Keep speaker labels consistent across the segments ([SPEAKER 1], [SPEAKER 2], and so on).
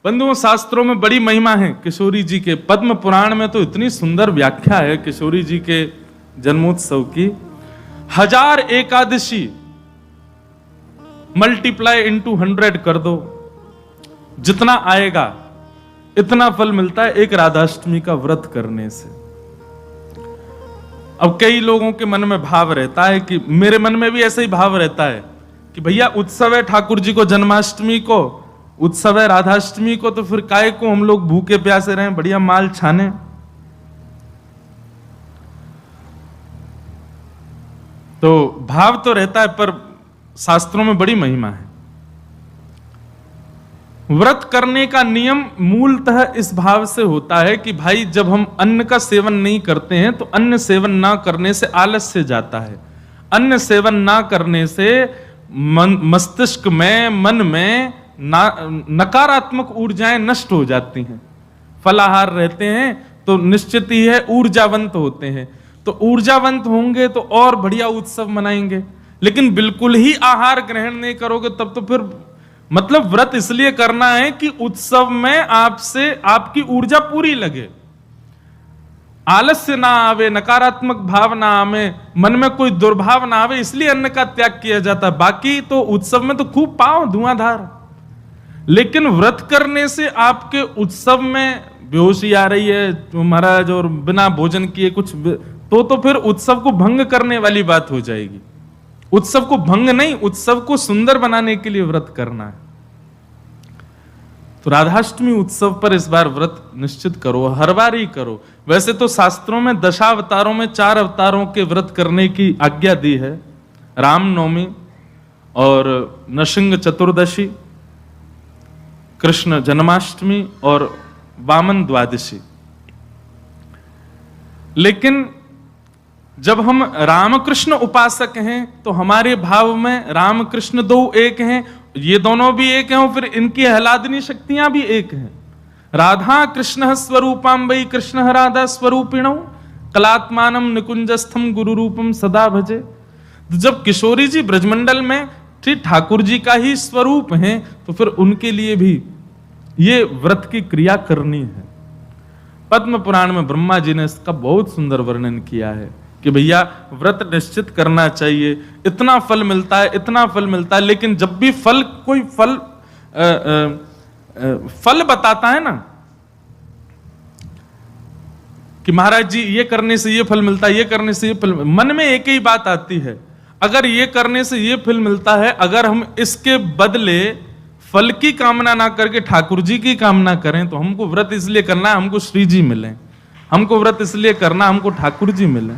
[SPEAKER 1] बंधुओं, शास्त्रों में बड़ी महिमा है किशोरी जी के। पद्म पुराण में तो इतनी सुंदर व्याख्या है किशोरी जी के जन्मोत्सव की। 1000 एकादशी मल्टीप्लाई इंटू 100 कर दो, जितना आएगा इतना फल मिलता है एक राधाष्टमी का व्रत करने से। अब कई लोगों के मन में भाव रहता है कि मेरे मन में भी ऐसा ही भाव रहता है कि भैया उत्सव है ठाकुर जी को, जन्माष्टमी को उत्सव है, राधाष्टमी को, तो फिर काहे को हम लोग भूखे प्यासे रहें, बढ़िया माल छाने। तो भाव तो रहता है, पर शास्त्रों में बड़ी महिमा है। व्रत करने का नियम मूलतः इस भाव से होता है कि भाई जब हम अन्न का सेवन नहीं करते हैं तो अन्न सेवन ना करने से आलस्य जाता है। अन्न सेवन ना करने से मस्तिष्क में, मन में नकारात्मक ऊर्जाएं नष्ट हो जाती हैं। फलाहार रहते हैं तो निश्चित ही है ऊर्जावंत होते हैं, तो ऊर्जावंत होंगे तो और बढ़िया उत्सव मनाएंगे। लेकिन बिल्कुल ही आहार ग्रहण नहीं करोगे तब तो फिर मतलब व्रत इसलिए करना है कि उत्सव में आपसे आपकी ऊर्जा पूरी लगे, आलस्य ना आवे, नकारात्मक भाव ना आवे, मन में कोई दुर्भाव ना आवे, इसलिए अन्न का त्याग किया जाता है। बाकी तो उत्सव में तो खूब पाओ धुआंधार, लेकिन व्रत करने से आपके उत्सव में बेहोशी आ रही है महाराज और बिना भोजन किए कुछ तो फिर उत्सव को भंग करने वाली बात हो जाएगी। उत्सव को भंग नहीं, उत्सव को सुंदर बनाने के लिए व्रत करना है। तो राधाष्टमी उत्सव पर इस बार व्रत निश्चित करो, हर बार ही करो। वैसे तो शास्त्रों में दशावतारों में 4 अवतारों के व्रत करने की आज्ञा दी है, रामनवमी और नृसिंह चतुर्दशी, कृष्ण जन्माष्टमी और वामन द्वादशी। लेकिन जब हम रामकृष्ण उपासक हैं तो हमारे भाव में रामकृष्ण दो एक हैं, ये दोनों भी एक हैं और फिर इनकी आह्लादनी शक्तियां भी एक हैं। राधा कृष्ण स्वरूपाम वै कृष्ण राधा स्वरूपिणौ कलात्मानम निकुंजस्थम गुरु रूपम सदा भजे। तो जब किशोरी जी ब्रजमंडल में ठीक ठाकुर जी का ही स्वरूप हैं तो फिर उनके लिए भी ये व्रत की क्रिया करनी है। पद्म पुराण में ब्रह्मा जी ने इसका बहुत सुंदर वर्णन किया है कि भैया व्रत निश्चित करना चाहिए, इतना फल मिलता है, इतना फल मिलता है। लेकिन जब भी फल कोई फल बताता है ना कि महाराज जी ये करने से ये फल मिलता है, ये करने से ये फल, मन में एक ही बात आती है, अगर ये करने से ये फल मिलता है, अगर हम इसके बदले फल की कामना ना करके ठाकुर जी की कामना करें तो हमको व्रत इसलिए करना है हमको श्री जी मिले, हमको व्रत इसलिए करना हमको ठाकुर जी मिले।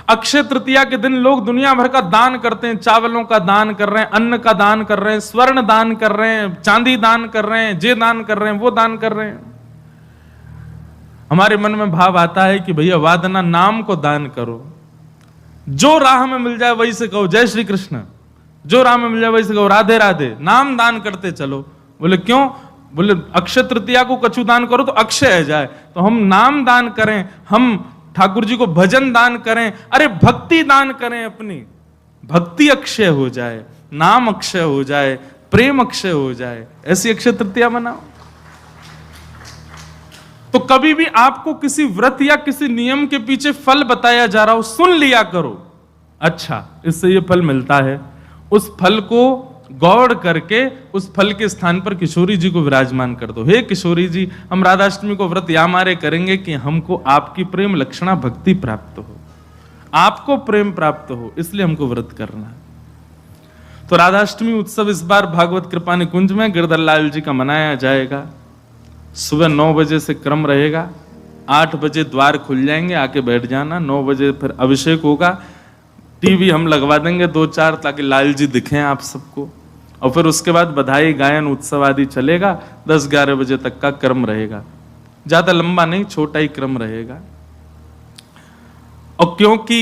[SPEAKER 1] अक्षय तृतीया के दिन लोग दुनिया भर का दान करते हैं, चावलों का दान कर रहे हैं, अन्न का दान कर रहे हैं, स्वर्ण दान कर रहे हैं, चांदी दान कर रहे हैं, जे दान कर रहे हैं, वो दान कर रहे हैं। हमारे मन में भाव आता है कि भैया वादना नाम को दान करो, जो राह में मिल जाए वही से कहो जय श्री कृष्ण, जो राह में मिल जाए वही से कहो राधे राधे, नाम दान करते चलो। बोले क्यों? बोले अक्षय तृतीया को कछु दान करो तो अक्षय है जाए, तो हम नाम दान करें, हम ठाकुर जी को भजन दान करें, अरे भक्ति दान करें, अपनी भक्ति अक्षय हो जाए, नाम अक्षय हो जाए, प्रेम अक्षय हो जाए, ऐसी अक्षय तृतीया मनाओ। तो कभी भी आपको किसी व्रत या किसी नियम के पीछे फल बताया जा रहा हो, सुन लिया करो, अच्छा इससे ये फल मिलता है, उस फल को गौड़ करके उस फल के स्थान पर किशोरी जी को विराजमान कर दो। हे किशोरी जी, हम राधाष्टमी को व्रत या मारे करेंगे कि हमको आपकी प्रेम लक्षणा भक्ति प्राप्त हो, आपको प्रेम प्राप्त हो, इसलिए हमको व्रत करना है। तो राधाष्टमी उत्सव इस बार भागवत कृपा निकुंज में गिरधर लाल जी का मनाया जाएगा। सुबह 9 बजे से क्रम रहेगा, 8 बजे द्वार खुल जाएंगे, आके बैठ जाना। 9 बजे फिर अभिषेक होगा, टीवी हम लगवा देंगे 2-4 ताकि लाल जी दिखें आप सबको, और फिर उसके बाद बधाई गायन उत्सव आदि चलेगा। 10-11 बजे तक का क्रम रहेगा, ज्यादा लंबा नहीं, छोटा ही क्रम रहेगा। और क्योंकि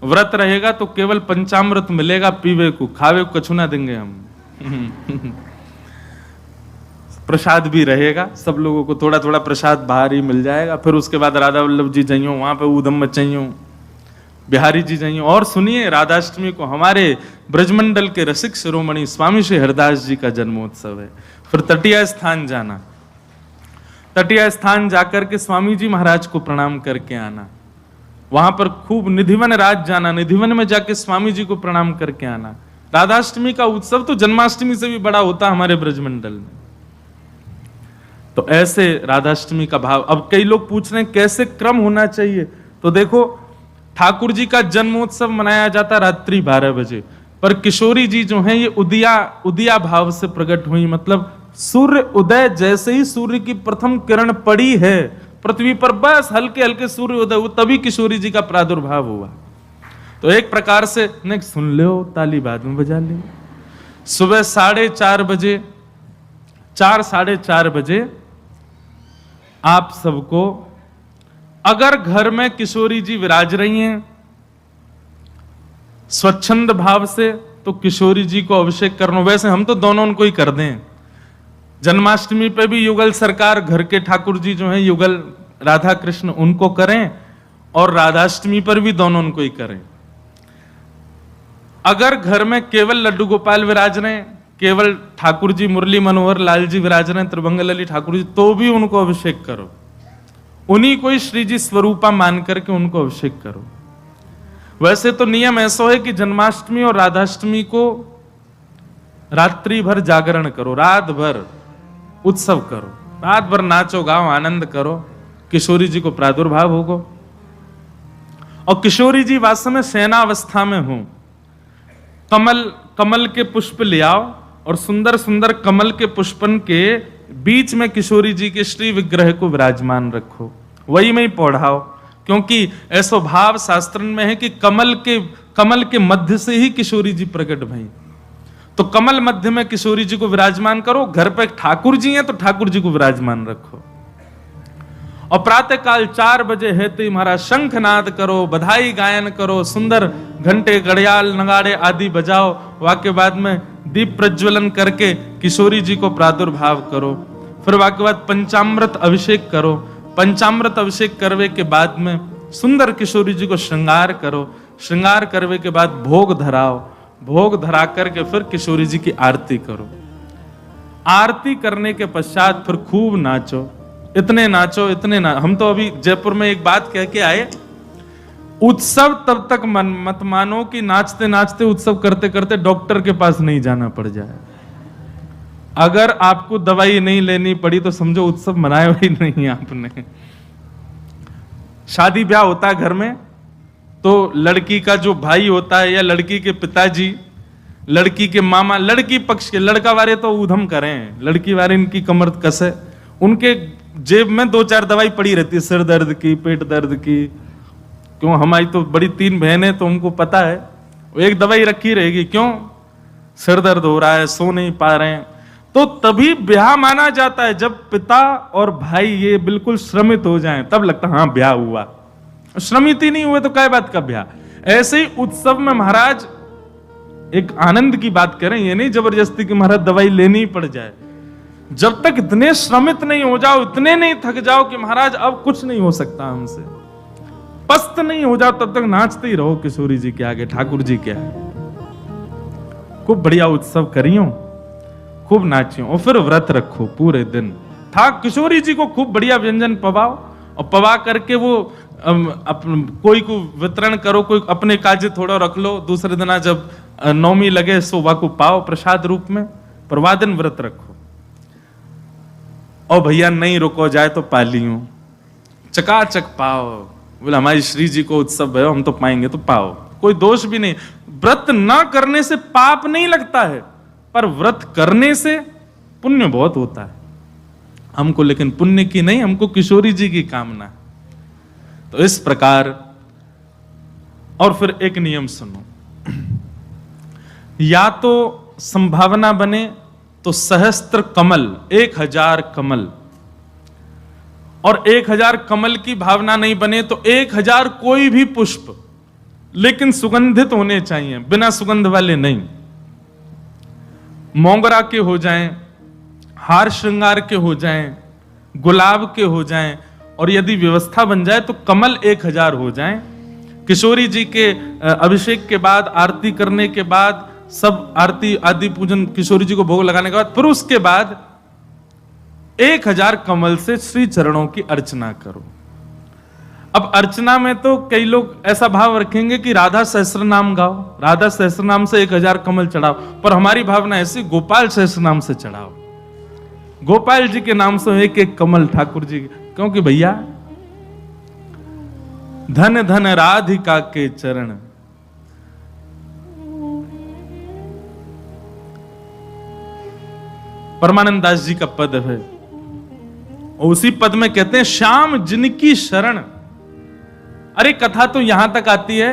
[SPEAKER 1] व्रत रहेगा तो केवल पंचामृत मिलेगा पीवे को, खावे को कछु ना देंगे हम। प्रसाद भी रहेगा, सब लोगों को थोड़ा थोड़ा प्रसाद बाहर ही मिल जाएगा। फिर उसके बाद राधा वल्लभ जी जाइयो, वहां पे ऊधम मचाइयो, बिहारी जी जाइए और सुनिए, राधाष्टमी को हमारे ब्रजमंडल के रसिक शिरोमणि स्वामी श्री हरिदास जी का जन्मोत्सव है। फिर तटीय स्थान जाना, तटीय स्थान जाकर के स्वामी जी महाराज को प्रणाम करके आना, वहां पर खूब निधिवन राज जाना, निधिवन में जाके स्वामी जी को प्रणाम करके आना। राधाष्टमी का उत्सव तो जन्माष्टमी से भी बड़ा होता हमारे ब्रजमंडल में। तो ऐसे राधाष्टमी का भाव। अब कई लोग पूछ रहे हैं कैसे क्रम होना चाहिए, तो देखो ठाकुर जी का जन्मोत्सव मनाया जाता रात्रि 12 बजे, पर किशोरी जी जो हैं ये उदिया भाव से प्रकट हुई, मतलब सूर्य उदय जैसे ही सूर्य की प्रथम किरण पड़ी है पृथ्वी पर, बस हल्के हल्के सूर्य उदय हुआ, तभी किशोरी जी का प्रादुर्भाव हुआ। तो एक प्रकार से नेक्स्ट सुन लो, ताली बाद में बजा ली। सुबह 4:30 बजे, 4-4:30 बजे आप सबको, अगर घर में किशोरी जी विराज रही हैं स्वच्छंद भाव से, तो किशोरी जी को अभिषेक करना। वैसे हम तो दोनों उनको ही कर दें, जन्माष्टमी पे भी युगल सरकार घर के ठाकुर जी जो हैं युगल राधा कृष्ण उनको करें, और राधाष्टमी पर भी दोनों उनको ही करें। अगर घर में केवल लड्डू गोपाल विराज रहे, केवल ठाकुर जी मुरली मनोहर लाल जी विराज रहे, त्रिभंगलली ठाकुर जी, तो भी उनको अभिषेक करो, उन्हीं को ही श्री जी स्वरूपा मान करके उनको अभिषेक करो। वैसे तो नियम ऐसा है कि जन्माष्टमी और राधाष्टमी को रात्रि भर जागरण करो, रात भर उत्सव करो, रात भर नाचो गाओ आनंद करो, किशोरी जी को प्रादुर्भाव होगा। और किशोरी जी वास्तव में सेनावस्था में हो, कमल के पुष्प ले आओ और सुंदर सुंदर कमल के पुष्पन के बीच में किशोरी जी के श्री विग्रह को विराजमान रखो, वही में ही पौढ़ाओ, क्योंकि ऐसा भाव शास्त्र में है कि कमल के मध्य से ही किशोरी जी प्रकट भई। तो कमल मध्य में किशोरी जी को विराजमान करो, घर पे ठाकुर जी हैं तो ठाकुर जी को विराजमान रखो। और प्रातः काल 4 बजे है तो महाराज शंखनाद करो, बधाई गायन करो, सुंदर घंटे घड़ियाल नगाड़े आदि बजाओ, वाक्य बाद में दीप प्रज्वलन करके किशोरी जी को प्रादुर्भाव करो। फिर वाक्य बाद पंचामृत अभिषेक करो, पंचामृत अभिषेक करवे के बाद में सुंदर किशोरी जी को श्रृंगार करो, श्रृंगार करवे के बाद भोग धराओ, भोग धरा करके फिर किशोरी जी की आरती करो। आरती करने के पश्चात फिर खूब नाचो, इतने नाचो इतने हम तो अभी जयपुर में एक बात कह के आए, उत्सव तब तक मत मानो कि नाचते नाचते उत्सव करते करते डॉक्टर के पास नहीं जाना पड़ जाए। अगर आपको दवाई नहीं लेनी पड़ी तो समझो उत्सव मनाया ही नहीं आपने। शादी ब्याह होता है घर में, तो लड़की का जो भाई होता है या लड़की के पिताजी, लड़की के मामा, लड़की पक्ष के, लड़का वाले तो ऊधम करें, लड़की वाले इनकी कमर कसे, उनके जेब में 2-4 दवाई पड़ी रहती है, सिर दर्द की, पेट दर्द की। क्यों, हमारी तो बड़ी 3 बहनें, तो उनको पता है वो एक दवाई रखी रहेगी, क्यों सिर दर्द हो रहा है, सो नहीं पा रहे हैं। तो तभी ब्याह माना जाता है जब पिता और भाई ये बिल्कुल श्रमित हो जाएं, तब लगता है हाँ ब्याह हुआ। श्रमित ही नहीं हुए तो क्या बात का ब्याह। ऐसे ही उत्सव में महाराज एक आनंद की बात करें, ये नहीं जबरदस्ती कि महाराज दवाई लेनी ही पड़ जाए। जब तक इतने श्रमित नहीं हो जाओ, इतने नहीं थक जाओ कि महाराज अब कुछ नहीं हो सकता हमसे, पस्त नहीं हो जाओ, तब तक नाचते ही रहो किशोरी जी के आगे, ठाकुर जी के आगे। खूब बढ़िया उत्सव करियो, खूब नाचियो, और फिर व्रत रखो पूरे दिन। किशोरी जी को खूब बढ़िया व्यंजन पवाओ, और पवा करके वो कोई को वितरण करो, कोई अपने काजे थोड़ा रख लो, दूसरे दिन जब नौमी लगे सोवा को पाओ प्रसाद रूप में, पर वह दिन व्रत रखो। और भैया नहीं रुको जाए तो पालियो, चकाचक पाओ, बोले हमारी श्री जी को उत्सव है हम तो पाएंगे, तो पाओ, कोई दोष भी नहीं। व्रत ना करने से पाप नहीं लगता है, पर व्रत करने से पुण्य बहुत होता है हमको, लेकिन पुण्य की नहीं, हमको किशोरी जी की कामना है। तो इस प्रकार, और फिर एक नियम सुनो, या तो संभावना बने तो सहस्त्र कमल, 1000 कमल, और 1000 कमल की भावना नहीं बने तो 1000 कोई भी पुष्प, लेकिन सुगंधित होने चाहिए, बिना सुगंध वाले नहीं। मोगरा के हो जाएं, हार श्रृंगार के हो जाएं, गुलाब के हो जाएं, और यदि व्यवस्था बन जाए तो कमल 1000 हो जाएं। किशोरी जी के अभिषेक के बाद, आरती करने के बाद, सब आरती आदि पूजन किशोरी जी को भोग लगाने के बाद, फिर उसके बाद 1000 कमल से श्री चरणों की अर्चना करो। अब अर्चना में तो कई लोग ऐसा भाव रखेंगे कि राधा सहस्त्र नाम गाओ, राधा सहस्त्र नाम से 1000 कमल चढ़ाओ, पर हमारी भावना ऐसी, गोपाल सहस्त्र नाम से चढ़ाओ। गोपाल जी के नाम से एक एक कमल ठाकुर जी, क्योंकि भैया धन धन राधिका के चरण, परमानंद दास जी का पद है, और उसी पद में कहते हैं श्याम जिनकी शरण। अरे कथा तो यहां तक आती है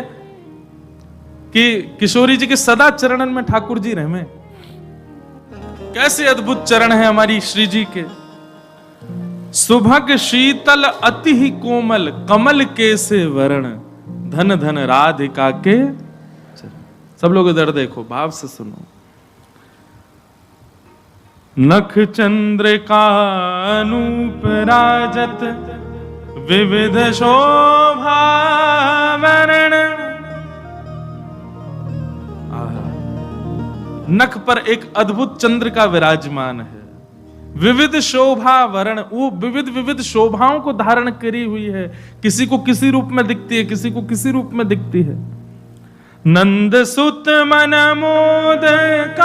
[SPEAKER 1] कि किशोरी जी के सदा चरणन में ठाकुर जी रहे। कैसे अद्भुत चरण है हमारी श्री जी के। सुभग शीतल अति ही कोमल, कमल के से वरण, धन धन राधिका के चरण। सब लोग इधर देखो, भाव से सुनो। नख चंद्रिका अनूप राजत, विविध शोभा वरण। नख पर एक अद्भुत चंद्र का विराजमान है, विविध शोभा वरण, वो विविध विविध शोभाओं को धारण करी हुई है। किसी को किसी रूप में दिखती है, किसी को किसी रूप में दिखती है। नंद सुत मन मोदकारी,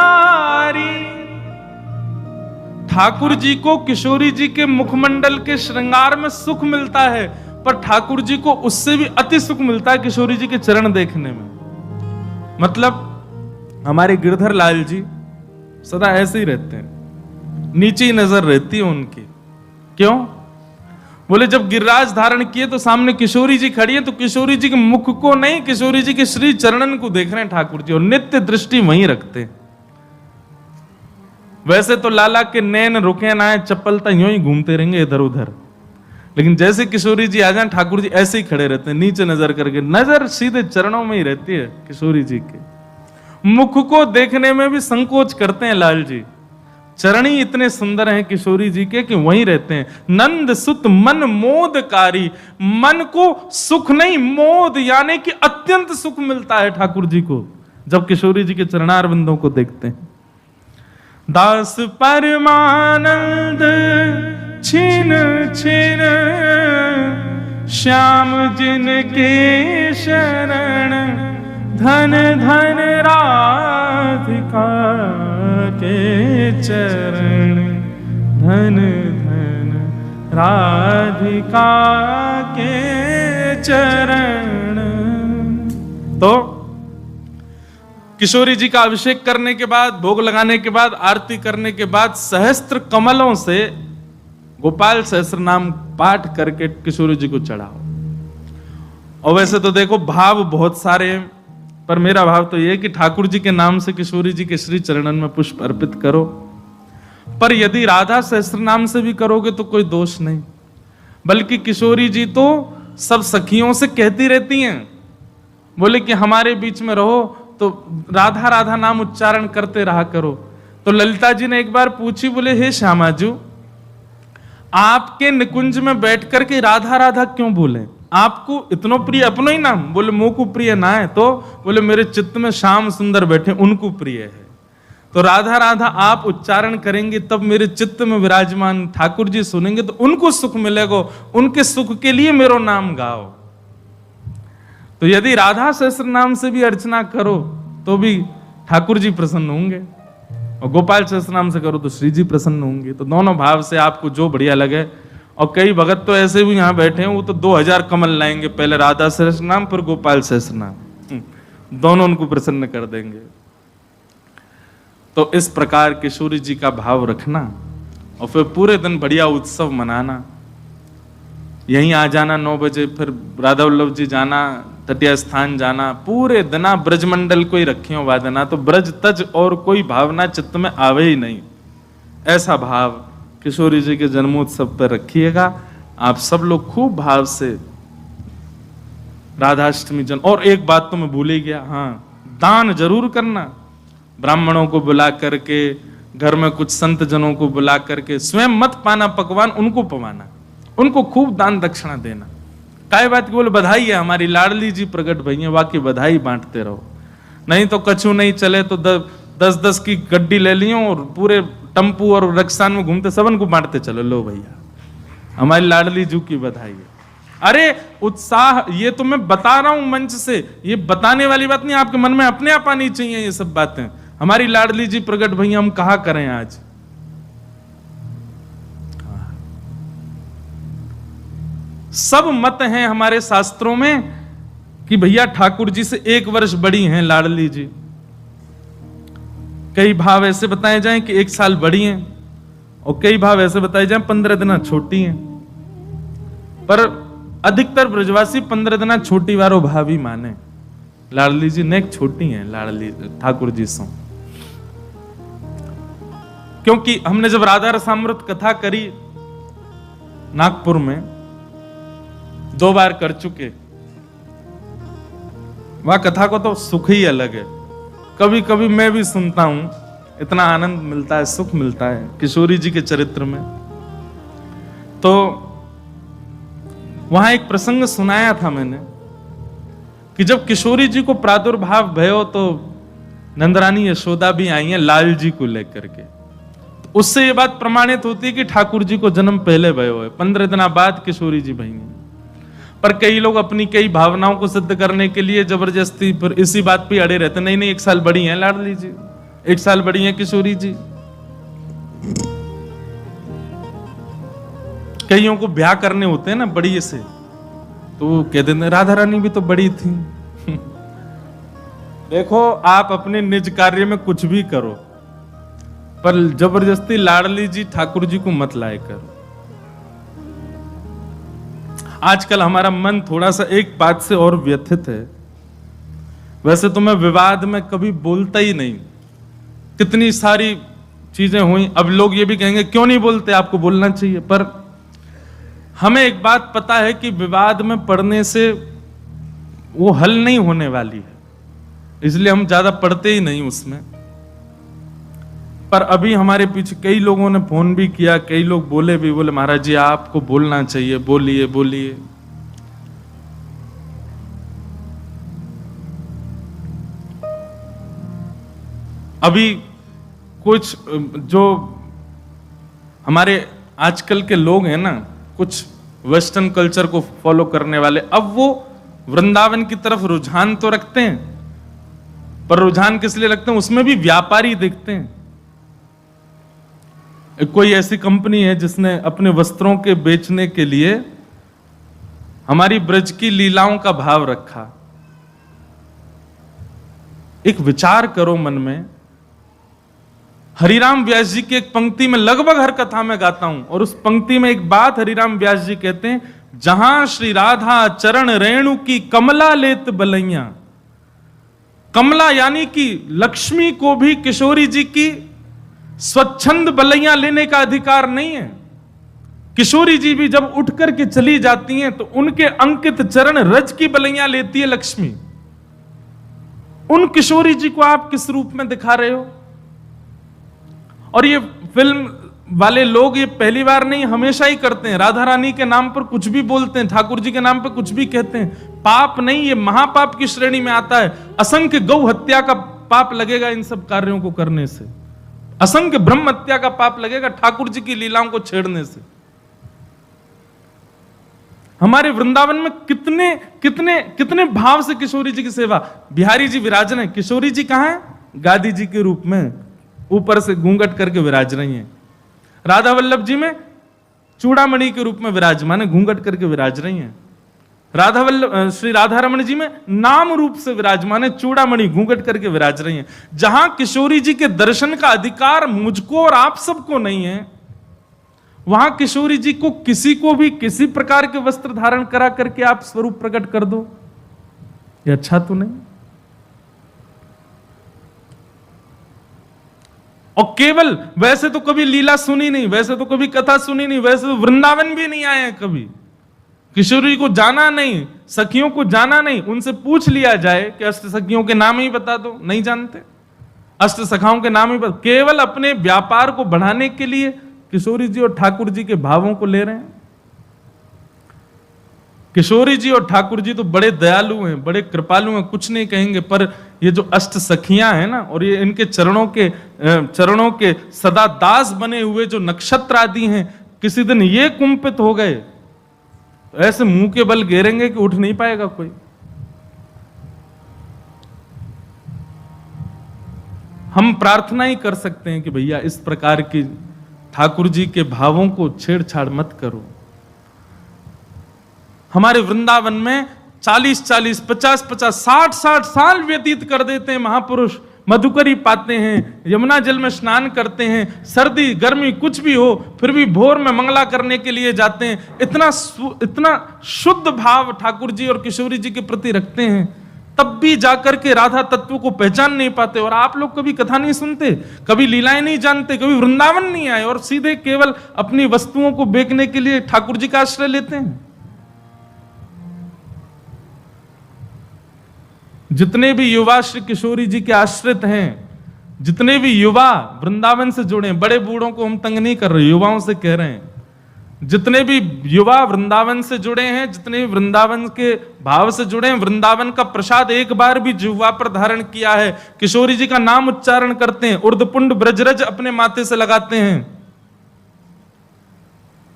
[SPEAKER 1] ठाकुर जी को किशोरी जी के मुखमंडल के श्रृंगार में सुख मिलता है, पर ठाकुर जी को उससे भी अति सुख मिलता है किशोरी जी के चरण देखने में। मतलब हमारे गिरधर लाल जी सदा ऐसे ही रहते हैं, नीचे ही नजर रहती है उनकी। क्यों? बोले जब गिरिराज धारण किए तो सामने किशोरी जी खड़ी है, तो किशोरी जी के मुख को नहीं, किशोरी जी के श्री चरणन को देख रहे हैं ठाकुर जी, और नित्य दृष्टि वहीं रखते हैं। वैसे तो लाला के नैन रुके ना, चप्पल तो यूं ही घूमते रहेंगे इधर उधर, लेकिन जैसे किशोरी जी आ जाए ठाकुर जी ऐसे ही खड़े रहते हैं, नीचे नजर करके, नजर सीधे चरणों में ही रहती है किशोरी जी के। मुख को देखने में भी संकोच करते हैं लाल जी, चरण ही इतने सुंदर हैं किशोरी जी के कि वहीं रहते हैं। नंद सुत मन मोदकारी, मन को सुख नहीं, मोद यानी कि अत्यंत सुख मिलता है ठाकुर जी को जब किशोरी जी के चरणार बिंदों को देखते हैं। दास परमानंद छिन छिन, श्याम जिनके शरण, धन धन राधिका के चरण, धन धन राधिका के चरण। तो किशोरी जी का अभिषेक करने के बाद, भोग लगाने के बाद, आरती करने के बाद सहस्त्र कमलों से गोपाल सहस्त्र नाम पाठ करके किशोरी जी को चढ़ाओ। और वैसे तो देखो भाव बहुत सारे हैं, पर मेरा भाव तो यह है कि ठाकुर जी के नाम से किशोरी जी के श्री चरणन में पुष्प अर्पित करो। पर यदि राधा सहस्त्र नाम से भी करोगे तो कोई दोष नहीं, बल्कि किशोरी जी तो सब सखियों से कहती रहती हैं, बोले कि हमारे बीच में रहो तो राधा राधा नाम उच्चारण करते रहा करो। तो ललिता जी ने एक बार पूछी, बोले हे श्यामाजू, आपके निकुंज में बैठ करके राधा राधा क्यों बोले? आपको इतनो प्रिय अपनो ही नाम? बोले मोह को प्रिय ना है, तो बोले मेरे चित्त में श्याम सुंदर बैठे उनको प्रिय है। तो राधा राधा आप उच्चारण करेंगे तब मेरे चित्त में विराजमान ठाकुर जी सुनेंगे तो उनको सुख मिलेगा, उनके सुख के लिए मेरो नाम गाओ। तो यदि राधा सहस्त्र नाम से भी अर्चना करो तो भी ठाकुर जी प्रसन्न होंगे, और गोपाल सहस्त्र नाम से करो तो श्री जी प्रसन्न होंगे। तो दोनों भाव से आपको जो बढ़िया लगे। और कई भगत तो ऐसे भी यहाँ बैठे हैं, वो तो 2000 कमल लाएंगे, पहले राधा सहस्त्र नाम फिर गोपाल सहस्त्र नाम, दोनों उनको प्रसन्न कर देंगे। तो इस प्रकार किशोरी जी का भाव रखना और फिर पूरे दिन बढ़िया उत्सव मनाना। यहीं आ जाना 9 बजे, फिर राधा वल्लभ जी जाना, तटिया स्थान जाना, पूरे दिना ब्रजमंडल को ही रखियो वादना, तो ब्रज तज और कोई भावना चित्त में आवे ही नहीं। ऐसा भाव किशोरी जी के जन्मोत्सव पर रखिएगा। आप सब लोग खूब भाव से राधाष्टमी जन। और एक बात तो मैं भूल ही गया, हाँ, दान जरूर करना। ब्राह्मणों को बुला करके, घर में कुछ संत जनों को बुला करके, स्वयं मत पाना पकवान, उनको पवाना, उनको खूब दान दक्षिणा देना। काय बात की बोले बधाई है, हमारी लाडली जी प्रकट भई है, वाकई बधाई बांटते रहो। नहीं तो कछु नहीं चले तो 10-10 की गड्डी ले लियो और पूरे टम्पू और रक्सान में घूमते सबन को बांटते चलो, लो भैया हमारी लाडली जू की बधाई है। अरे उत्साह, ये तो मैं बता रहा हूं मंच से, ये बताने वाली बात नहीं, आपके मन में अपने आप आनी चाहिए ये सब बातें। हमारी लाडली जी प्रकट भैया, हम कहा करें आज। सब मत हैं हमारे शास्त्रों में कि भैया ठाकुर जी से 1 वर्ष बड़ी हैं लाडली जी। कई भाव ऐसे बताए जाएं कि 1 साल बड़ी हैं, और कई भाव ऐसे बताए जाएं 15 दिन छोटी हैं। पर अधिकतर ब्रजवासी 15 दिन छोटी वारो भाव ही माने। लाडली जी नेक छोटी हैं लाडली ठाकुर जी से, क्योंकि हमने जब राधा रसामृत कथा करी नागपुर में 2 बार कर चुके, वह कथा को तो सुख ही अलग है। कभी कभी मैं भी सुनता हूं, इतना आनंद मिलता है, सुख मिलता है किशोरी जी के चरित्र में। तो वहां एक प्रसंग सुनाया था मैंने कि जब किशोरी जी को प्रादुर्भाव भयो तो नंदरानी यशोदा भी आई हैं लाल जी को लेकर के। तो उससे ये बात प्रमाणित होती है कि ठाकुर जी को जन्म पहले भयो है, 15 दिन बाद किशोरी जी भई हैं। पर कई लोग अपनी कई भावनाओं को सिद्ध करने के लिए जबरदस्ती फिर इसी बात पे अड़े रहते, नहीं नहीं 1 साल बड़ी हैं लाडली जी, 1 साल बड़ी हैं किशोरी जी। कईयों को ब्याह करने होते हैं ना बड़ी से, तो वो कह देते राधा रानी भी तो बड़ी थी। देखो आप अपने निज कार्य में कुछ भी करो, पर जबरदस्ती लाडली जी ठाकुर जी को मत लाए करो। आजकल हमारा मन थोड़ा सा एक बात से और व्यथित है। वैसे तो मैं विवाद में कभी बोलता ही नहीं, कितनी सारी चीजें हुई, अब लोग ये भी कहेंगे क्यों नहीं बोलते, आपको बोलना चाहिए। पर हमें एक बात पता है कि विवाद में पढ़ने से वो हल नहीं होने वाली है, इसलिए हम ज्यादा पढ़ते ही नहीं उसमें। पर अभी हमारे पीछे कई लोगों ने फोन भी किया, कई लोग बोले भी, बोले महाराज जी आपको बोलना चाहिए, बोलिए बोलिए। अभी कुछ जो हमारे आजकल के लोग हैं ना, कुछ वेस्टर्न कल्चर को फॉलो करने वाले, अब वो वृंदावन की तरफ रुझान तो रखते हैं, पर रुझान किस लिए रखते हैं, उसमें भी व्यापारी देखते हैं। कोई ऐसी कंपनी है जिसने अपने वस्त्रों के बेचने के लिए हमारी ब्रज की लीलाओं का भाव रखा। एक विचार करो मन में, हरिराम व्यास जी की एक पंक्ति में लगभग हर कथा में गाता हूं, और उस पंक्ति में एक बात हरिराम व्यास जी कहते हैं, जहां श्री राधा चरण रेणु की कमला लेत बलैया। कमला यानी कि लक्ष्मी को भी किशोरी जी की स्वच्छंद बलैया लेने का अधिकार नहीं है। किशोरी जी भी जब उठ करके चली जाती हैं तो उनके अंकित चरण रज की बलैया लेती है लक्ष्मी। उन किशोरी जी को आप किस रूप में दिखा रहे हो? और ये फिल्म वाले लोग ये पहली बार नहीं, हमेशा ही करते हैं। राधा रानी के नाम पर कुछ भी बोलते हैं, ठाकुर जी के नाम पर कुछ भी कहते हैं। पाप नहीं, ये महापाप की श्रेणी में आता है। असंख्य गौ हत्या का पाप लगेगा इन सब कार्यों को करने से, असंख्य ब्रह्म हत्या का पाप लगेगा ठाकुर जी की लीलाओं को छेड़ने से। हमारे वृंदावन में कितने कितने कितने भाव से किशोरी जी की सेवा। बिहारी जी विराज रहे हैं, किशोरी जी कहां है? गादी जी के रूप में ऊपर से घूंघट करके विराज रही हैं। राधा वल्लभ जी में चूड़ामणि के रूप में विराजमान है, घूंघट करके विराज रही हैं। राधा वल्लभ श्री राधा रमण जी में नाम रूप से विराजमान है, चूड़ामणि घूंघट करके विराज रही हैं। जहां किशोरी जी के दर्शन का अधिकार मुझको और आप सबको नहीं है, वहां किशोरी जी को किसी को भी किसी प्रकार के वस्त्र धारण करा करके आप स्वरूप प्रकट कर दो, ये अच्छा तो नहीं। और केवल वैसे तो कभी लीला सुनी नहीं, वैसे तो कभी कथा सुनी नहीं, वैसे तो वृंदावन भी नहीं आए हैं कभी, किशोरी को जाना नहीं, सखियों को जाना नहीं। उनसे पूछ लिया जाए कि अष्ट सखियों के नाम ही बता दो, नहीं जानते। अष्ट सखाओं के नाम ही बता, केवल अपने व्यापार को बढ़ाने के लिए किशोरी जी और ठाकुर जी के भावों को ले रहे हैं। किशोरी जी और ठाकुर जी तो बड़े दयालु हैं, बड़े कृपालु हैं, कुछ नहीं कहेंगे, पर ये जो अष्ट सखियां हैं ना, और ये इनके चरणों के सदा दास बने हुए जो नक्षत्र आदि हैं, किसी दिन ये कुंपित हो गए, ऐसे मुंह के बल गिरेंगे कि उठ नहीं पाएगा कोई। हम प्रार्थना ही कर सकते हैं कि भैया इस प्रकार की ठाकुर जी के भावों को छेड़छाड़ मत करो। हमारे वृंदावन में 40-40, 50-50, 60-60 साल व्यतीत कर देते हैं महापुरुष, मधुकरी पाते हैं, यमुना जल में स्नान करते हैं, सर्दी गर्मी कुछ भी हो फिर भी भोर में मंगला करने के लिए जाते हैं। इतना शुद्ध भाव ठाकुर जी और किशोरी जी के प्रति रखते हैं, तब भी जाकर के राधा तत्व को पहचान नहीं पाते। और आप लोग कभी कथा नहीं सुनते, कभी लीलाएं नहीं जानते, कभी वृंदावन नहीं आए और सीधे केवल अपनी वस्तुओं को बेचने के लिए ठाकुर जी का आश्रय लेते हैं। जितने भी युवा श्री किशोरी जी के आश्रित हैं, जितने भी युवा वृंदावन से जुड़े हैं, बड़े बूढ़ों को हम तंग नहीं कर रहे, युवाओं से कह रहे हैं, जितने भी युवा वृंदावन से जुड़े हैं, जितने भी वृंदावन के भाव से जुड़े हैं, वृंदावन का प्रसाद एक बार भी जिह्वा पर धारण किया है, किशोरी जी का नाम उच्चारण करते हैं, उर्धपुंड ब्रजरज अपने माथे से लगाते हैं,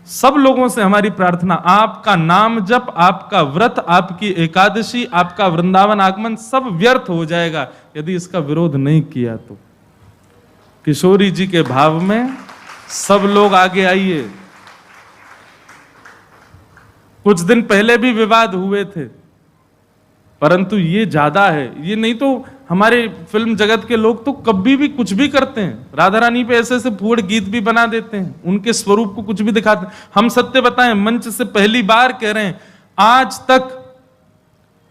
[SPEAKER 1] सब लोगों से हमारी प्रार्थना, आपका नाम जप, आपका व्रत, आपकी एकादशी, आपका वृंदावन आगमन सब व्यर्थ हो जाएगा यदि इसका विरोध नहीं किया तो। किशोरी जी के भाव में सब लोग आगे आइए। कुछ दिन पहले भी विवाद हुए थे, परंतु ये ज्यादा है। ये नहीं तो हमारे फिल्म जगत के लोग तो कभी भी कुछ भी करते हैं, राधा रानी पे ऐसे ऐसे फूड़ गीत भी बना देते हैं, उनके स्वरूप को कुछ भी दिखाते हैं। हम सत्य बताएं, मंच से पहली बार कह रहे हैं, आज तक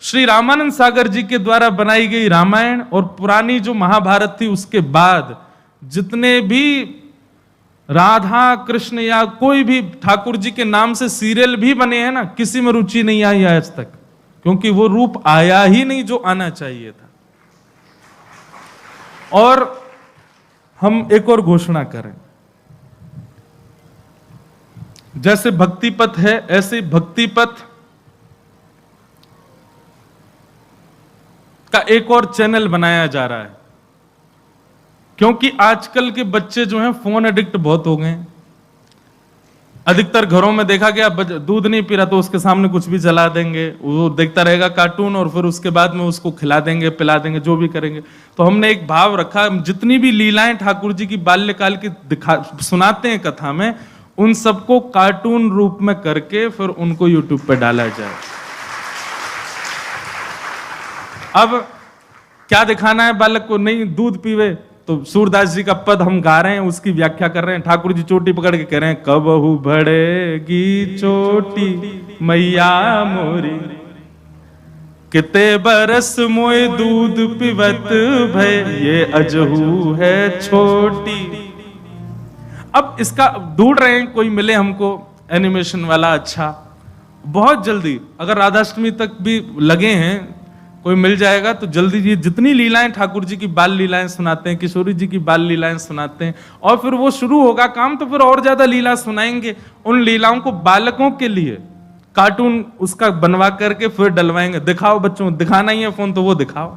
[SPEAKER 1] श्री रामानंद सागर जी के द्वारा बनाई गई रामायण और पुरानी जो महाभारत थी उसके बाद जितने भी राधा कृष्ण या कोई भी ठाकुर जी के नाम से सीरियल भी बने हैं ना, किसी में रुचि नहीं आई आज तक, क्योंकि वो रूप आया ही नहीं जो आना चाहिए था। और हम एक और घोषणा करें, जैसे भक्ति पथ है ऐसे भक्ति पथ का एक और चैनल बनाया जा रहा है, क्योंकि आजकल के बच्चे जो हैं फोन एडिक्ट बहुत हो गए हैं। अधिकतर घरों में देखा गया दूध नहीं पी रहा तो उसके सामने कुछ भी जला देंगे, वो देखता रहेगा कार्टून और फिर उसके बाद में उसको खिला देंगे, पिला देंगे, जो भी करेंगे। तो हमने एक भाव रखा, जितनी भी लीलाएं ठाकुर जी की बाल्यकाल की सुनाते हैं कथा में, उन सबको कार्टून रूप में करके फिर उनको यूट्यूब पे डाला जाए। अब क्या दिखाना है बालक को, नहीं दूध पीवे तो सूरदास जी का पद हम गा रहे हैं, उसकी व्याख्या कर रहे हैं। ठाकुर जी चोटी पकड़ के कह रहे हैं, कबहू बढ़ेगी चोटी मैया मोरी, किते बरस मोए दूध पिबत भय, ये अजहू है छोटी। अब इसका ढूंढ रहे हैं, कोई मिले हमको एनिमेशन वाला अच्छा, बहुत जल्दी, अगर राधाष्टमी तक भी लगे हैं कोई मिल जाएगा तो जल्दी। ये जितनी लीलाएं ठाकुर जी की बाल लीलाएं सुनाते हैं, किशोरी जी की बाल लीलाएं सुनाते हैं, और फिर वो शुरू होगा काम तो फिर और ज्यादा लीला सुनाएंगे। उन लीलाओं को बालकों के लिए कार्टून उसका बनवा करके फिर डलवाएंगे। दिखाओ बच्चों, दिखाना ही है फोन तो वो दिखाओ।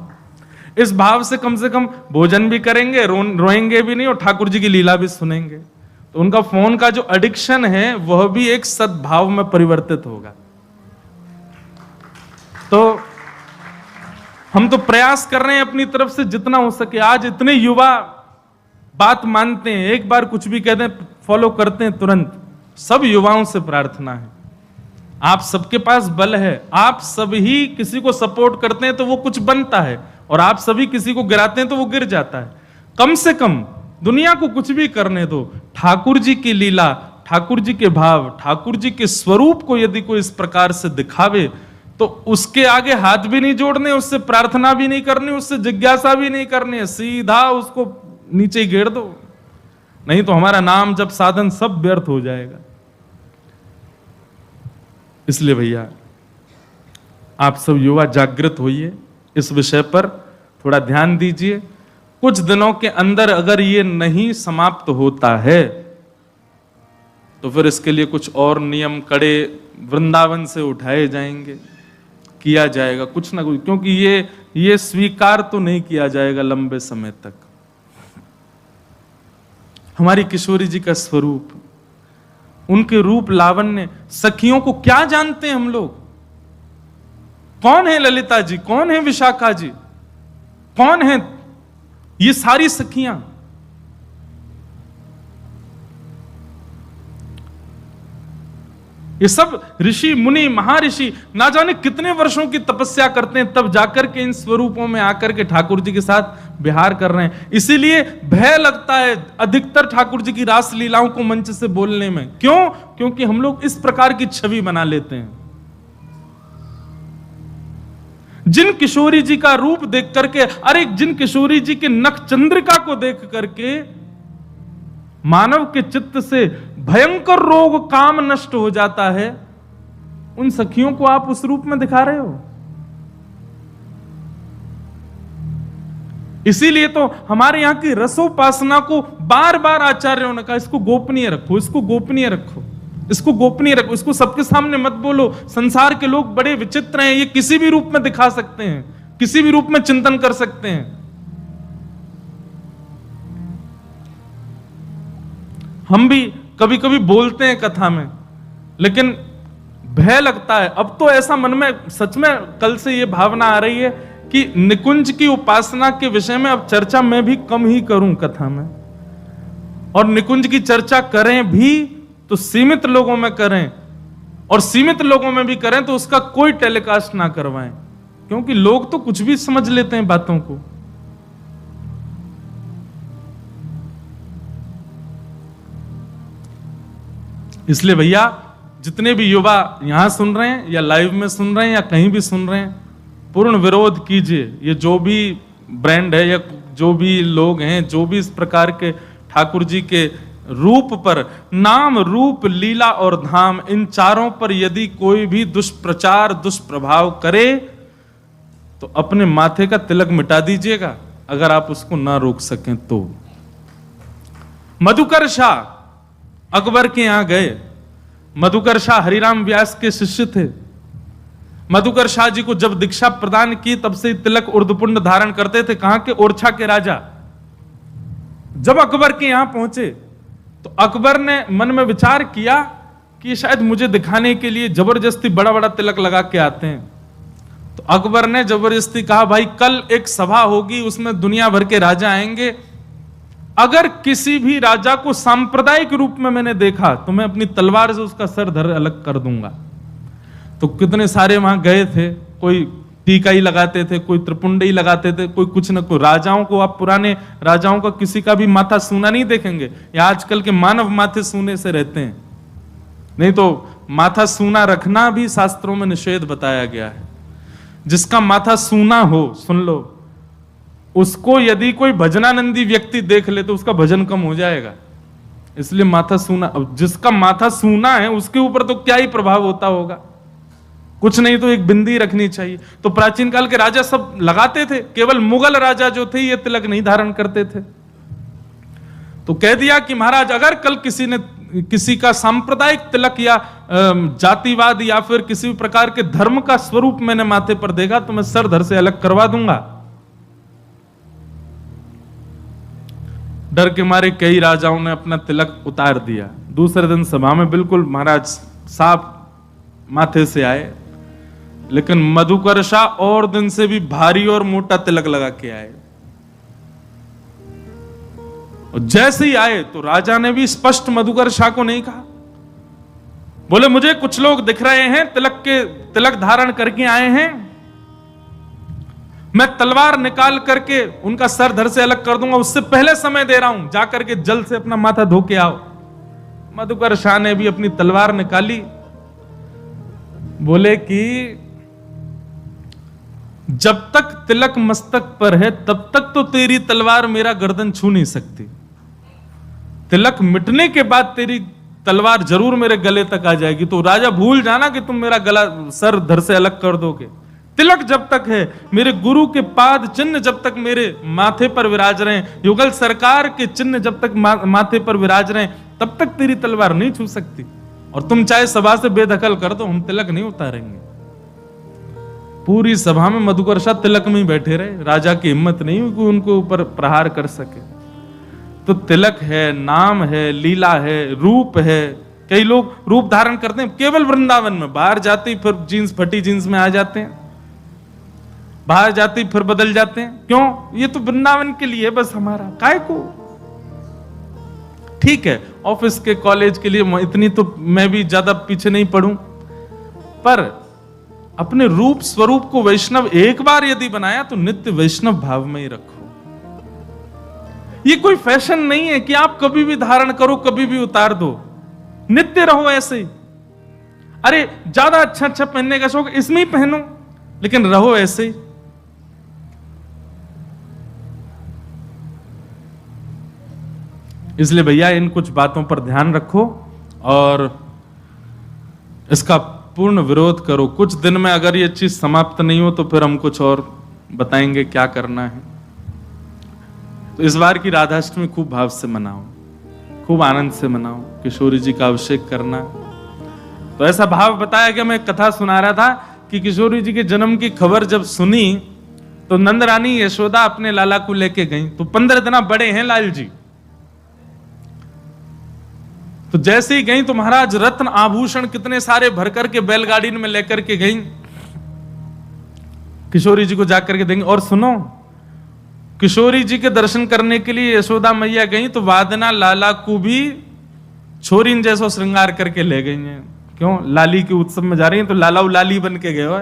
[SPEAKER 1] इस भाव से कम भोजन भी करेंगे, रोएंगे भी नहीं और ठाकुर जी की लीला भी सुनेंगे। तो उनका फोन का जो एडिक्शन है वह भी एक सद्भाव में परिवर्तित होगा। तो हम तो प्रयास कर रहे हैं अपनी तरफ से जितना हो सके। आज इतने युवा बात मानते हैं, एक बार कुछ भी कहते हैं फॉलो करते हैं तुरंत। सब युवाओं से प्रार्थना है, आप सबके पास बल है, आप सब ही किसी को सपोर्ट करते हैं तो वो कुछ बनता है, और आप सभी किसी को गिराते हैं तो वो गिर जाता है। कम से कम दुनिया को कुछ भी करने दो, ठाकुर जी की लीला, ठाकुर जी के भाव, ठाकुर जी के स्वरूप को यदि कोई इस प्रकार से दिखावे तो उसके आगे हाथ भी नहीं जोड़ने, उससे प्रार्थना भी नहीं करनी, उससे जिज्ञासा भी नहीं करनी, सीधा उसको नीचे गिर दो, नहीं तो हमारा नाम जब साधन सब व्यर्थ हो जाएगा। इसलिए भैया आप सब युवा जागृत होइए, इस विषय पर थोड़ा ध्यान दीजिए। कुछ दिनों के अंदर अगर ये नहीं समाप्त होता है तो फिर इसके लिए कुछ और नियम कड़े वृंदावन से उठाए जाएंगे, किया जाएगा कुछ ना कुछ, क्योंकि ये स्वीकार तो नहीं किया जाएगा लंबे समय तक। हमारी किशोरी जी का स्वरूप, उनके रूप लावण्य, सखियों को क्या जानते हैं हम लोग? कौन है ललिता जी, कौन है विशाखा जी, कौन है ये सारी सखियां? ये सब ऋषि मुनि महर्षि ना जाने कितने वर्षों की तपस्या करते हैं, तब जाकर के इन स्वरूपों में आकर के ठाकुर जी के साथ विहार कर रहे हैं। इसीलिए भय लगता है अधिकतर ठाकुर जी की रास लीलाओं को मंच से बोलने में। क्यों? क्योंकि हम लोग इस प्रकार की छवि बना लेते हैं। जिन किशोरी जी का रूप देख करके, अरे जिन किशोरी जी के नख चंद्रिका को देख करके मानव के चित्त से भयंकर रोग काम नष्ट हो जाता है, उन सखियों को आप उस रूप में दिखा रहे हो। इसीलिए तो हमारे यहां की रसोपासना को बार बार आचार्यों ने कहा, इसको गोपनीय रखो, इसको गोपनीय रखो, इसको गोपनीय रखो, इसको सबके सामने मत बोलो। संसार के लोग बड़े विचित्र हैं, ये किसी भी रूप में दिखा सकते हैं, किसी भी रूप में चिंतन कर सकते हैं। हम भी कभी कभी बोलते हैं कथा में, लेकिन भय लगता है। अब तो ऐसा मन में सच में कल से ये भावना आ रही है कि निकुंज की उपासना के विषय में अब चर्चा मैं भी कम ही करूं कथा में, और निकुंज की चर्चा करें भी तो सीमित लोगों में करें, और सीमित लोगों में भी करें तो उसका कोई टेलीकास्ट ना करवाएं, क्योंकि लोग तो कुछ भी समझ लेते हैं बातों को। इसलिए भैया, जितने भी युवा यहां सुन रहे हैं या लाइव में सुन रहे हैं या कहीं भी सुन रहे हैं, पूर्ण विरोध कीजिए। ये जो भी ब्रांड है या जो भी लोग हैं, जो भी इस प्रकार के ठाकुर जी के रूप पर, नाम रूप लीला और धाम, इन चारों पर यदि कोई भी दुष्प्रचार दुष्प्रभाव करे तो अपने माथे का तिलक मिटा दीजिएगा, अगर आप उसको ना रोक सकें तो। मधुकर शाह अकबर के यहां गए। मधुकर शाह हरिराम व्यास के शिष्य थे। मधुकर शाह जी को जब दीक्षा प्रदान की तब से तिलक उर्दपुंड धारण करते थे। कहां के? ओरछा के राजा। जब अकबर के यहां पहुंचे तो अकबर ने मन में विचार किया कि शायद मुझे दिखाने के लिए जबरदस्ती बड़ा बड़ा तिलक लगा के आते हैं। तो अकबर ने जबरदस्ती कहा, भाई कल एक सभा होगी, उसमें दुनिया भर के राजा आएंगे, अगर किसी भी राजा को सांप्रदायिक रूप में मैंने देखा तो मैं अपनी तलवार से उसका सर धर अलग कर दूंगा। तो कितने सारे वहां गए थे, कोई टीका ही लगाते थे, कोई त्रिपुंड ही लगाते थे, कोई कुछ न कोई। राजाओं को, आप पुराने राजाओं का किसी का भी माथा सूना नहीं देखेंगे, या आजकल के मानव माथे सूने से रहते हैं। नहीं तो माथा सूना रखना भी शास्त्रों में निषेध बताया गया है। जिसका माथा सूना हो, सुन लो, उसको यदि कोई भजनानंदी व्यक्ति देख ले तो उसका भजन कम हो जाएगा। इसलिए माथा सूना, जिसका माथा सूना है उसके ऊपर तो क्या ही प्रभाव होता होगा, कुछ नहीं तो एक बिंदी रखनी चाहिए। तो प्राचीन काल के राजा सब लगाते थे, केवल मुगल राजा जो थे ये तिलक नहीं धारण करते थे। तो कह दिया कि महाराज, अगर कल किसी का सांप्रदायिक तिलक या जातिवाद या फिर किसी प्रकार के धर्म का स्वरूप मैंने माथे पर देखा तो मैं सर धर से अलग करवा दूंगा। डर के मारे कई राजाओं ने अपना तिलक उतार दिया। दूसरे दिन सभा में बिल्कुल महाराज साफ माथे से आए, लेकिन मधुकर शाह और दिन से भी भारी और मोटा तिलक लगा के आए। और जैसे ही आए तो राजा ने भी स्पष्ट मधुकर शाह को नहीं कहा, बोले मुझे कुछ लोग दिख रहे हैं तिलक धारण करके आए हैं, मैं तलवार निकाल करके उनका सर धर से अलग कर दूंगा, उससे पहले समय दे रहा हूं, जाकर के जल से अपना माथा धो के आओ। मधुकर शाह ने भी अपनी तलवार निकाली, बोले कि जब तक तिलक मस्तक पर है तब तक तो तेरी तलवार मेरा गर्दन छू नहीं सकती, तिलक मिटने के बाद तेरी तलवार जरूर मेरे गले तक आ जाएगी। तो राजा भूल जाना कि तुम मेरा गला सर धर से अलग कर दोगे। तिलक जब तक है, मेरे गुरु के पाद चिन्ह जब तक मेरे माथे पर विराज रहे हैं, युगल सरकार के चिन्ह जब तक माथे पर विराज रहे हैं, तब तक तेरी तलवार नहीं छू सकती। और तुम चाहे सभा से बेदखल कर दो, हम तिलक नहीं उतारेंगे। पूरी सभा में मधुकर शाह तिलक में ही बैठे रहे, राजा की हिम्मत नहीं हुई कि उनको ऊपर प्रहार कर सके। तो तिलक है, नाम है, लीला है, रूप है। कई लोग रूप धारण करते हैं केवल वृंदावन में, बाहर जाते ही फिर जीन्स, फटी जीन्स में आ जाते हैं, बाहर जाते ही फिर बदल जाते हैं। क्यों? ये तो वृंदावन के लिए बस हमारा, काय को? ठीक है, ऑफिस के, कॉलेज के लिए इतनी तो मैं भी ज्यादा पीछे नहीं पड़ूं, पर अपने रूप स्वरूप को वैष्णव एक बार यदि बनाया तो नित्य वैष्णव भाव में ही रखो। ये कोई फैशन नहीं है कि आप कभी भी धारण करो, कभी भी उतार दो, नित्य रहो ऐसे ही। अरे ज्यादा अच्छा अच्छा पहनने का शौक, इसमें ही पहनो, लेकिन रहो ऐसे ही। इसलिए भैया इन कुछ बातों पर ध्यान रखो और इसका पूर्ण विरोध करो। कुछ दिन में अगर ये चीज समाप्त नहीं हो तो फिर हम कुछ और बताएंगे क्या करना है। तो इस बार की राधाष्टमी खूब भाव से मनाओ, खूब आनंद से मनाओ, किशोरी जी का अभिषेक करना। तो ऐसा भाव बताया कि मैं कथा सुना रहा था कि किशोरी जी के जन्म की खबर जब सुनी तो नंद रानी यशोदा अपने लाला को लेके गई। तो 15 दिन बड़े हैं लाल जी। तो जैसे ही गई तो महाराज रत्न आभूषण कितने सारे भर करके बैलगाड़ी में लेकर के गई, किशोरी जी को जाकर के देंगे। और सुनो, किशोरी जी के दर्शन करने के लिए यशोदा मैया गई तो वादना लाला को भी छोरीन जैसा श्रृंगार करके ले गई हैं। क्यों? लाली के उत्सव में जा रही हैं तो लाला लाली बन के गए हो।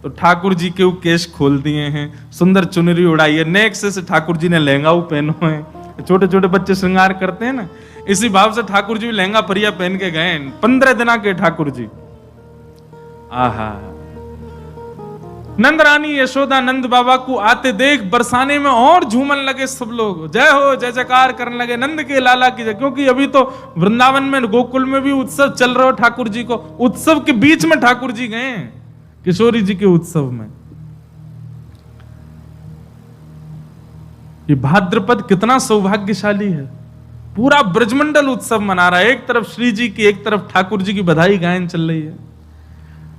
[SPEAKER 1] तो ठाकुर जी के केश खोल दिए हैं, सुंदर चुनरी उड़ाई है, नेक से ठाकुर जी ने लहंगा पहनो है। छोटे छोटे बच्चे श्रृंगार करते हैं ना, इसी भाव से ठाकुर जी लहंगा परिया पहन के गए। 15 दिन के ठाकुर जी। आहा, नंद रानी यशोदा नंद बाबा को आते देख बरसाने में और झूमन लगे सब लोग, जय हो जय जयकार करने लगे नंद के लाला की जय। क्योंकि अभी तो वृंदावन में, गोकुल में भी उत्सव चल रहा हो ठाकुर जी को, उत्सव के बीच में ठाकुर जी गए किशोरी जी के उत्सव में। ये भाद्रपद कितना सौभाग्यशाली है, पूरा ब्रजमंडल उत्सव मना रहा है। एक तरफ श्री जी की, एक तरफ ठाकुर जी की बधाई गायन चल रही है।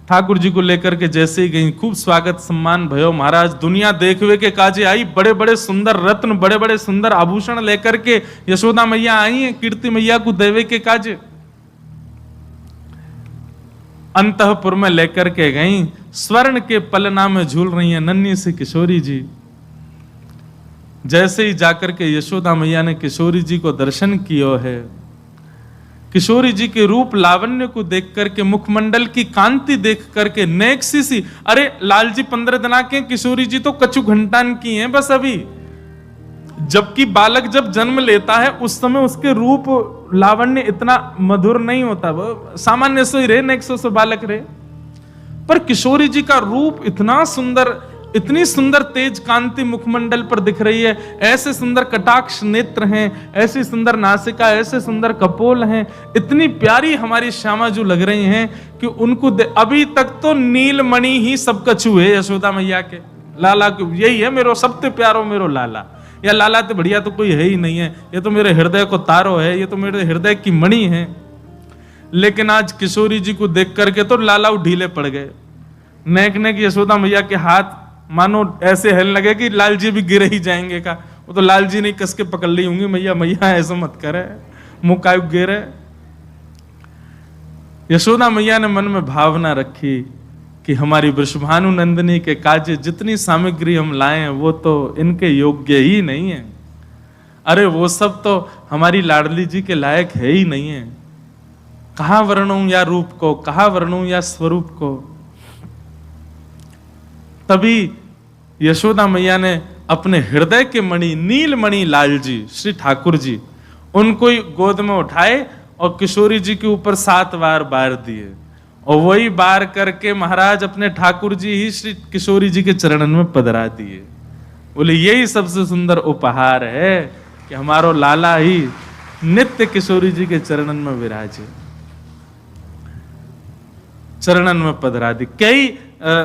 [SPEAKER 1] ठाकुर जी को लेकर के जैसे ही गई, खूब स्वागत सम्मान भयो। महाराज दुनिया देखवे के काजे आई, बड़े बड़े सुंदर रत्न, बड़े बड़े सुंदर आभूषण लेकर के यशोदा मैया आई हैं कीर्ति मैया को देवे के काजे। अंतःपुर में लेकर के गई, स्वर्ण के पलना में झूल रही है नन्ही सी किशोरी जी। जैसे ही जाकर के यशोदा मैया ने किशोरी जी को दर्शन किया है, किशोरी जी के रूप लावण्य को देख करके, मुखमंडल की कांति देख करके नेक सी, अरे लाल जी 15 दिन के, किशोरी जी तो कछु घंटान की हैं बस अभी। जबकि बालक जब जन्म लेता है उस समय उसके रूप लावण्य इतना मधुर नहीं होता, वो सामान्य से ही रहे, नेक से बालक रहे। पर किशोरी जी का रूप इतना सुंदर, इतनी सुंदर तेज कांति मुखमंडल पर दिख रही है, ऐसे सुंदर कटाक्ष नेत्र हैं, ऐसी सुंदर नासिका, ऐसे सुंदर कपोल हैं, इतनी प्यारी हमारी श्यामा जो लग रही हैं कि उनको अभी तक तो नीलमणि ही सब कछु है यशोदा मैया के लाला को। यही है मेरो सबसे प्यारो मेरो लाला, या लाला तो बढ़िया तो कोई है ही नहीं है, ये तो मेरे हृदय को तारो है, ये तो मेरे हृदय की मणि है। लेकिन आज किशोरी जी को देख करके तो लाला ढीले पड़ गए। नेक नेक यशोदा मैया के हाथ मानो ऐसे हिलने लगे कि लाल जी भी गिर ही जाएंगे का। वो तो लाल जी नहीं कस के पकड़ ली होंगी, मैया मैया ऐसा मत करे, मुंह कायु गिरे। यशोदा मैया ने मन में भावना रखी कि हमारी वृषभानु नंदिनी के काजे जितनी सामग्री हम लाए हैं वो तो इनके योग्य ही नहीं है। अरे वो सब तो हमारी लाडली जी के लायक है ही नहीं है। कहां वर्णूं या रूप को, कहां वर्णूं या स्वरूप को। तभी यशोदा मैया ने अपने हृदय के मणि, नीलमणि लाल जी, श्री ठाकुर जी, उनको ही गोद में उठाए और किशोरी जी के ऊपर 7 बार बार दिए। और वही बार करके महाराज अपने ठाकुर जी ही श्री किशोरी जी के चरणन में पधरा दिए। बोले यही सबसे सुंदर उपहार है कि हमारो लाला ही नित्य किशोरी जी के चरणन में विराजे। चरणन में पधरा दी। कई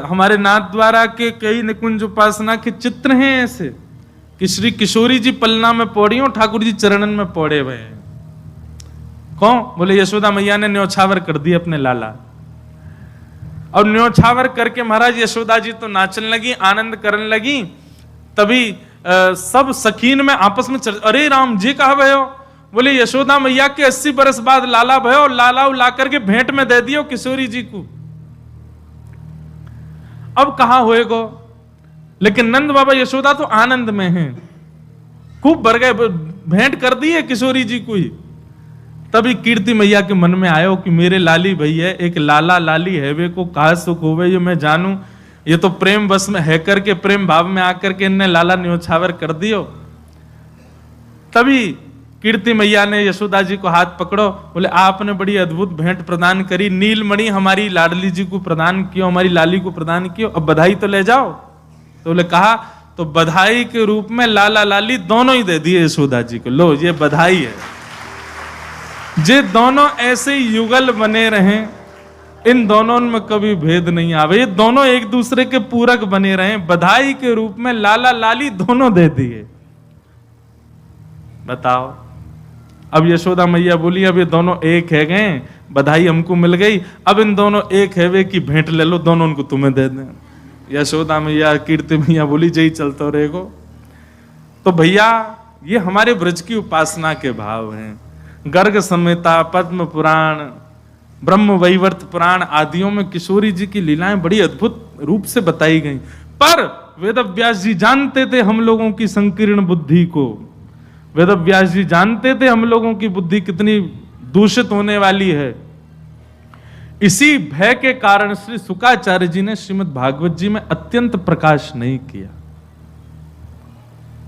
[SPEAKER 1] हमारे नाथ द्वारा के कई निकुंज उपासना के चित्र हैं ऐसे कि श्री किशोरी जी पलना में पौड़ी और ठाकुर जी चरणन में पौड़े हुए हैं। कौन? बोले यशोदा मैया ने न्योछावर कर दी अपने लाला, और न्योछावर करके महाराज यशोदा जी तो नाचन लगी, आनंद करने लगी। तभी सब सखीन में आपस में अरे राम जी कहा भयो? बोले यशोदा मैया के 80 बरस बाद लाला भयो, और लाला ला करके भेंट में दे दियो किशोरी जी को। अब कहा होएगो, लेकिन नंद बाबा यशोदा तो आनंद में हैं, खूब भर गए, भेंट कर दी है किशोरी जी को ही। तभी कीर्ति मैया के मन में आयो कि मेरे लाली भैया एक लाला लाली है वे को कहा सुख होवे, ये मैं जानू, ये तो प्रेम बस में है करके प्रेम भाव में आकर के इनने लाला न्योछावर कर दियो। तभी कीर्ति मैया ने यशोदा जी को हाथ पकड़ो, बोले आपने बड़ी अद्भुत भेंट प्रदान करी, नीलमणि हमारी लाडली जी को प्रदान कियो, हमारी लाली को प्रदान कियो, अब बधाई तो ले जाओ। तो बोले कहा, तो बधाई के रूप में लाला लाली दोनों ही दे दिए यशोदा जी को, लो ये बधाई है। जे दोनों ऐसे युगल बने रहें, इन दोनों में कभी भेद नहीं आवे, ये दोनों एक दूसरे के पूरक बने रहें, बधाई के रूप में लाला लाली दोनों दे दिए। बताओ, अब यशोदा मैया बोली अब ये दोनों एक है गए, बधाई हमको मिल गई, अब इन दोनों एक है वे की भेंट ले लो, दोनों उनको तुम्हें दे दें। यशोदा मैया कीर्ति मैया बोली जय चलते रहेगो। तो भैया ये हमारे ब्रज की उपासना के भाव हैं। गर्ग संहिता, पद्म पुराण, ब्रह्म वैवर्त पुराण आदियों में किशोरी जी की लीलाएं बड़ी अद्भुत रूप से बताई गई। पर वेदव्यास जी जानते थे हम लोगों की संकीर्ण बुद्धि को, वेदव्यास जी जानते थे हम लोगों की बुद्धि कितनी दूषित होने वाली है। इसी भय के कारण श्री शुकाचार्य जी ने श्रीमद् भागवत जी में अत्यंत प्रकाश नहीं किया,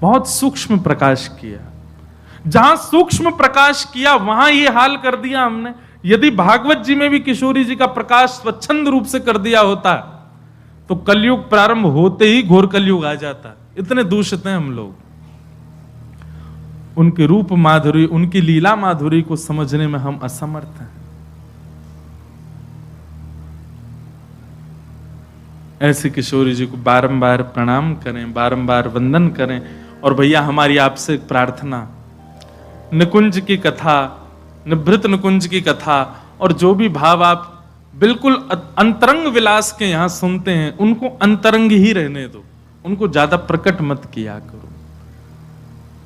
[SPEAKER 1] बहुत सूक्ष्म प्रकाश किया। जहां सूक्ष्म प्रकाश किया वहां ये हाल कर दिया हमने। यदि भागवत जी में भी किशोरी जी का प्रकाश स्वच्छंद रूप से कर दिया होता तो कलयुग प्रारंभ होते ही घोर कलयुग आ जाता। इतने दूषित हैं हम लोग। उनके रूप माधुरी, उनकी लीला माधुरी को समझने में हम असमर्थ हैं। ऐसे किशोरी जी को बारंबार प्रणाम करें, बारंबार वंदन करें। और भैया हमारी आपसे प्रार्थना, निकुंज की कथा, निभृत निकुंज की कथा और जो भी भाव आप बिल्कुल अंतरंग विलास के यहां सुनते हैं, उनको अंतरंग ही रहने दो, उनको ज्यादा प्रकट मत किया करो।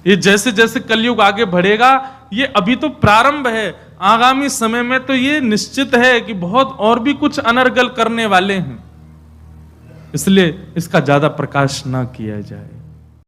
[SPEAKER 1] ये जैसे जैसे कलयुग आगे बढ़ेगा, ये अभी तो प्रारंभ है, आगामी समय में तो ये निश्चित है कि बहुत और भी कुछ अनर्गल करने वाले हैं। इसलिए इसका ज्यादा प्रकाश ना किया जाए।